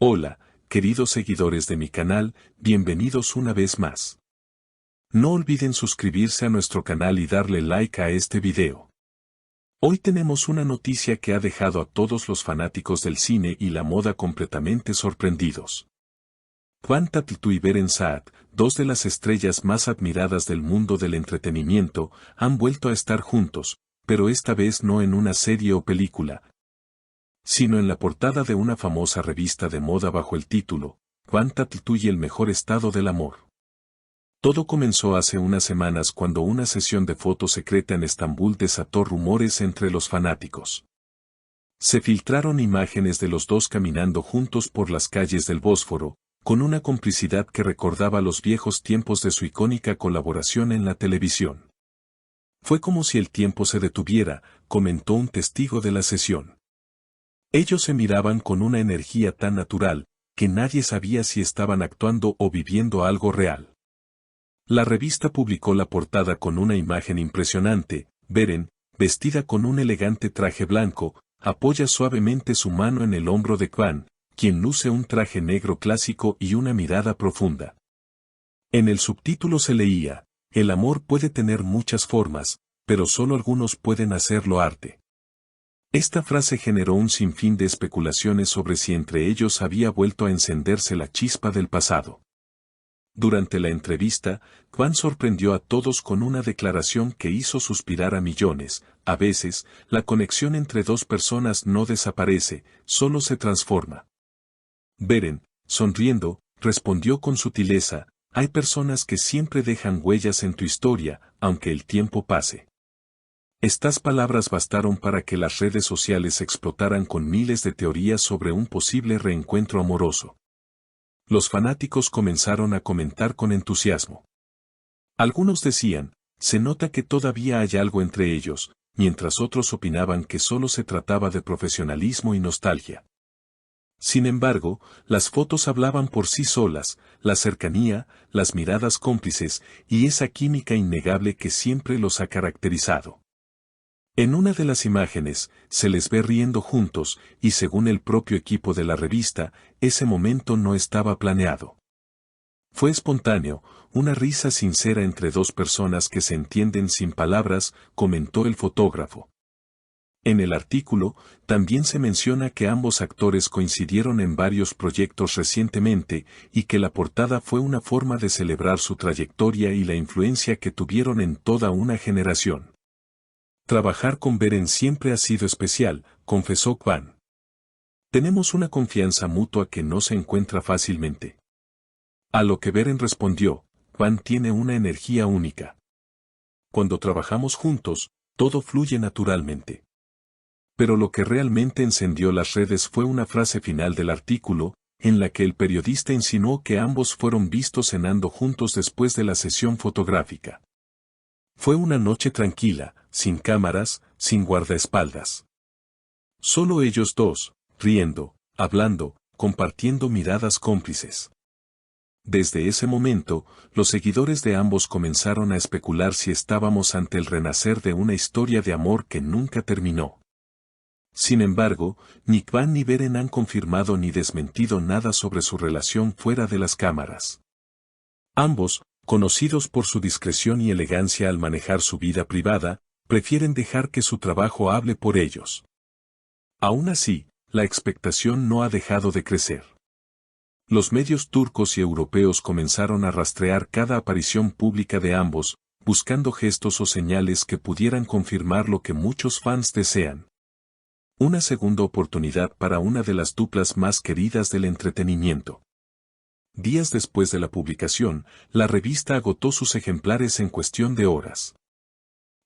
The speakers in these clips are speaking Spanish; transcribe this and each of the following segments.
Hola, queridos seguidores de mi canal, bienvenidos una vez más. No olviden suscribirse a nuestro canal y darle like a este video. Hoy tenemos una noticia que ha dejado a todos los fanáticos del cine y la moda completamente sorprendidos. Quant Tattletoo y Beren Saat, dos de las estrellas más admiradas del mundo del entretenimiento, han vuelto a estar juntos, pero esta vez no en una serie o película, sino en la portada de una famosa revista de moda bajo el título, Quant Tattletoo y el mejor estado del amor. Todo comenzó hace unas semanas cuando una sesión de fotos secreta en Estambul desató rumores entre los fanáticos. Se filtraron imágenes de los dos caminando juntos por las calles del Bósforo, con una complicidad que recordaba los viejos tiempos de su icónica colaboración en la televisión. Fue como si el tiempo se detuviera, comentó un testigo de la sesión. Ellos se miraban con una energía tan natural, que nadie sabía si estaban actuando o viviendo algo real. La revista publicó la portada con una imagen impresionante. Beren, vestida con un elegante traje blanco, apoya suavemente su mano en el hombro de Quant, quien luce un traje negro clásico y una mirada profunda. En el subtítulo se leía, el amor puede tener muchas formas, pero solo algunos pueden hacerlo arte. Esta frase generó un sinfín de especulaciones sobre si entre ellos había vuelto a encenderse la chispa del pasado. Durante la entrevista, Quant sorprendió a todos con una declaración que hizo suspirar a millones. A veces, la conexión entre dos personas no desaparece, solo se transforma. Beren, sonriendo, respondió con sutileza, hay personas que siempre dejan huellas en tu historia, aunque el tiempo pase. Estas palabras bastaron para que las redes sociales explotaran con miles de teorías sobre un posible reencuentro amoroso. Los fanáticos comenzaron a comentar con entusiasmo. Algunos decían, se nota que todavía hay algo entre ellos, mientras otros opinaban que solo se trataba de profesionalismo y nostalgia. Sin embargo, las fotos hablaban por sí solas, la cercanía, las miradas cómplices y esa química innegable que siempre los ha caracterizado. En una de las imágenes, se les ve riendo juntos, y según el propio equipo de la revista, ese momento no estaba planeado. Fue espontáneo, una risa sincera entre dos personas que se entienden sin palabras, comentó el fotógrafo. En el artículo, también se menciona que ambos actores coincidieron en varios proyectos recientemente, y que la portada fue una forma de celebrar su trayectoria y la influencia que tuvieron en toda una generación. Trabajar con Beren siempre ha sido especial, confesó Quant. Tenemos una confianza mutua que no se encuentra fácilmente. A lo que Beren respondió, Quant tiene una energía única. Cuando trabajamos juntos, todo fluye naturalmente. Pero lo que realmente encendió las redes fue una frase final del artículo, en la que el periodista insinuó que ambos fueron vistos cenando juntos después de la sesión fotográfica. Fue una noche tranquila, sin cámaras, sin guardaespaldas. Solo ellos dos, riendo, hablando, compartiendo miradas cómplices. Desde ese momento, los seguidores de ambos comenzaron a especular si estábamos ante el renacer de una historia de amor que nunca terminó. Sin embargo, ni Quant ni Beren han confirmado ni desmentido nada sobre su relación fuera de las cámaras. Ambos, conocidos por su discreción y elegancia al manejar su vida privada, prefieren dejar que su trabajo hable por ellos. Aún así, la expectación no ha dejado de crecer. Los medios turcos y europeos comenzaron a rastrear cada aparición pública de ambos, buscando gestos o señales que pudieran confirmar lo que muchos fans desean. Una segunda oportunidad para una de las duplas más queridas del entretenimiento. Días después de la publicación, la revista agotó sus ejemplares en cuestión de horas.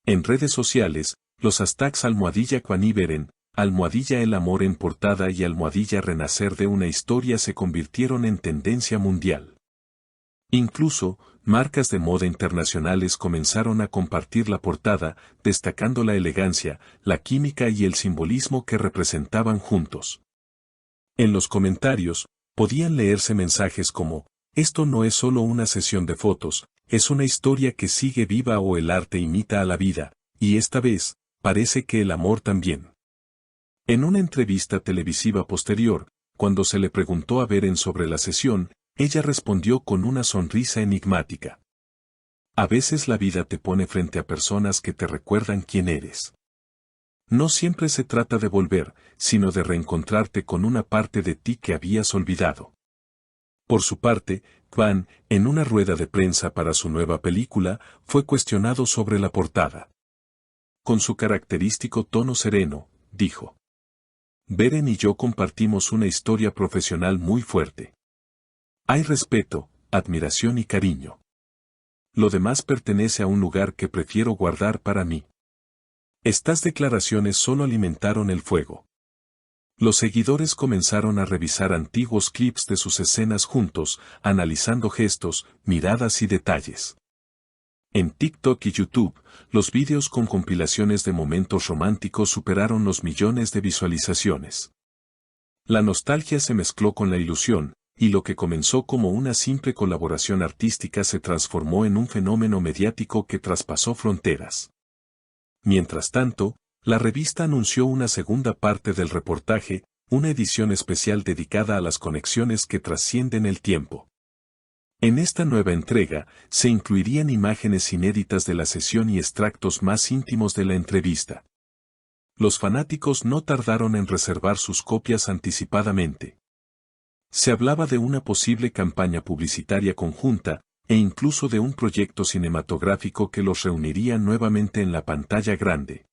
En redes sociales, los hashtags #Quant y Beren, #El amor en portada y #Renacer de una historia se convirtieron en tendencia mundial. Incluso, marcas de moda internacionales comenzaron a compartir la portada, destacando la elegancia, la química y el simbolismo que representaban juntos. En los comentarios, podían leerse mensajes como, esto no es solo una sesión de fotos, es una historia que sigue viva o el arte imita a la vida, y esta vez, parece que el amor también. En una entrevista televisiva posterior, Cuando se le preguntó a Beren sobre la sesión, ella respondió con una sonrisa enigmática. A veces la vida te pone frente a personas que te recuerdan quién eres. No siempre se trata de volver, sino de reencontrarte con una parte de ti que habías olvidado. Por su parte, Kwan, en una rueda de prensa para su nueva película, fue cuestionado sobre la portada. Con su característico tono sereno, dijo: Beren y yo compartimos una historia profesional muy fuerte. Hay respeto, admiración y cariño. Lo demás pertenece a un lugar que prefiero guardar para mí. Estas declaraciones solo alimentaron el fuego. Los seguidores comenzaron a revisar antiguos clips de sus escenas juntos, analizando gestos, miradas y detalles. En TikTok y YouTube, los vídeos con compilaciones de momentos románticos superaron los millones de visualizaciones. La nostalgia se mezcló con la ilusión, y lo que comenzó como una simple colaboración artística se transformó en un fenómeno mediático que traspasó fronteras. Mientras tanto, la revista anunció una segunda parte del reportaje, una edición especial dedicada a las conexiones que trascienden el tiempo. En esta nueva entrega, se incluirían imágenes inéditas de la sesión y extractos más íntimos de la entrevista. Los fanáticos no tardaron en reservar sus copias anticipadamente. Se hablaba de una posible campaña publicitaria conjunta, e incluso de un proyecto cinematográfico que los reuniría nuevamente en la pantalla grande.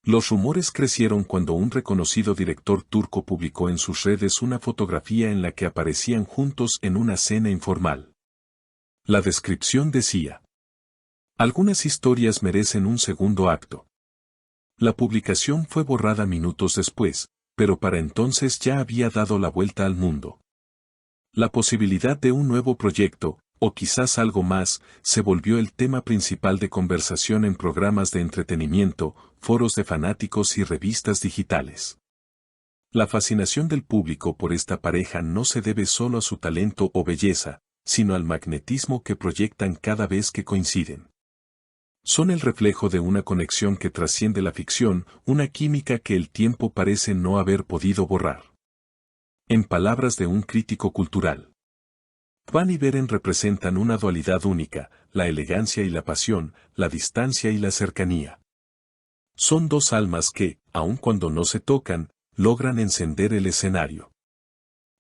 Los rumores crecieron cuando un reconocido director turco publicó en sus redes una fotografía en la que aparecían juntos en una cena informal. La descripción decía: algunas historias merecen un segundo acto. La publicación fue borrada minutos después, pero para entonces ya había dado la vuelta al mundo. La posibilidad de un nuevo proyecto, o quizás algo más, se volvió el tema principal de conversación en programas de entretenimiento, foros de fanáticos y revistas digitales. La fascinación del público por esta pareja no se debe solo a su talento o belleza, sino al magnetismo que proyectan cada vez que coinciden. Son el reflejo de una conexión que trasciende la ficción, una química que el tiempo parece no haber podido borrar. En palabras de un crítico cultural, Kwan y Beren representan una dualidad única, la elegancia y la pasión, la distancia y la cercanía. Son dos almas que, aun cuando no se tocan, logran encender el escenario.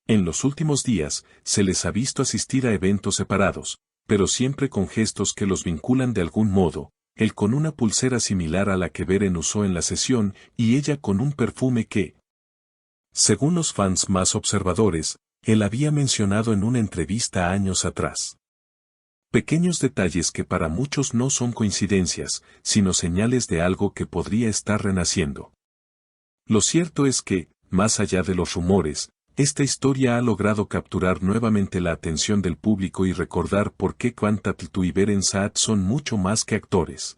En los últimos días, se les ha visto asistir a eventos separados, pero siempre con gestos que los vinculan de algún modo, él con una pulsera similar a la que Beren usó en la sesión y ella con un perfume que, según los fans más observadores, él había mencionado en una entrevista años atrás. Pequeños detalles que para muchos no son coincidencias, sino señales de algo que podría estar renaciendo. Lo cierto es que, más allá de los rumores, esta historia ha logrado capturar nuevamente la atención del público y recordar por qué Kwan Tatltu y Beren Saat son mucho más que actores.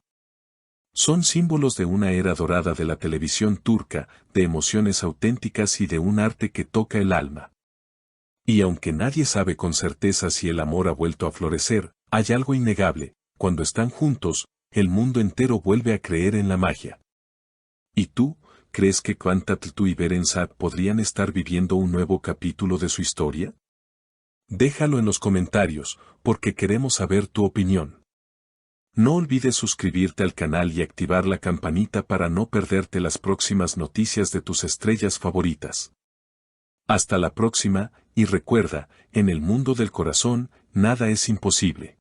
Son símbolos de una era dorada de la televisión turca, de emociones auténticas y de un arte que toca el alma. Y aunque nadie sabe con certeza si el amor ha vuelto a florecer, hay algo innegable: cuando están juntos, el mundo entero vuelve a creer en la magia. ¿Y tú? ¿Crees que Kwan Tatltu y Beren Saat podrían estar viviendo un nuevo capítulo de su historia? Déjalo en los comentarios, porque queremos saber tu opinión. No olvides suscribirte al canal y activar la campanita para no perderte las próximas noticias de tus estrellas favoritas. Hasta la próxima, y recuerda, en el mundo del corazón, nada es imposible.